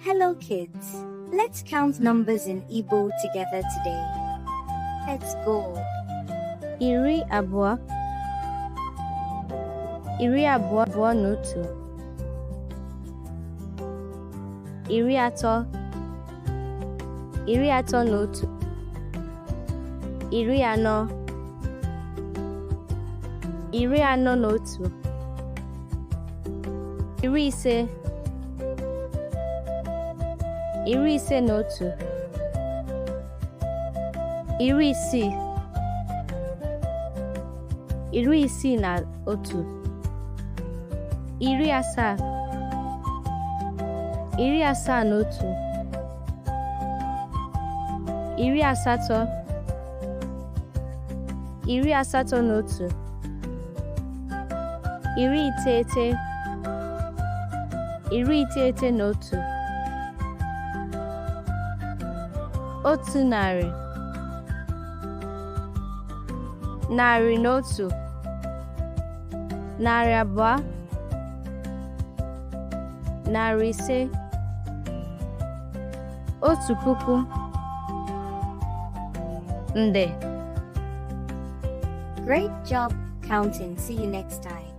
Hello kids, let's count numbers in Igbo together today. Let's go. Iri abuo na otu. Iri atọ na otu. Iri anọ na otu. Iri ise na otu. Iri isii na otu. Iri asaa na otu. Iri asatọ na otu. Iri iteghete na otu. Otu narị na otu. Narị abụọ. Narị ise. Otu puku. Nde. Great job counting. See you next time.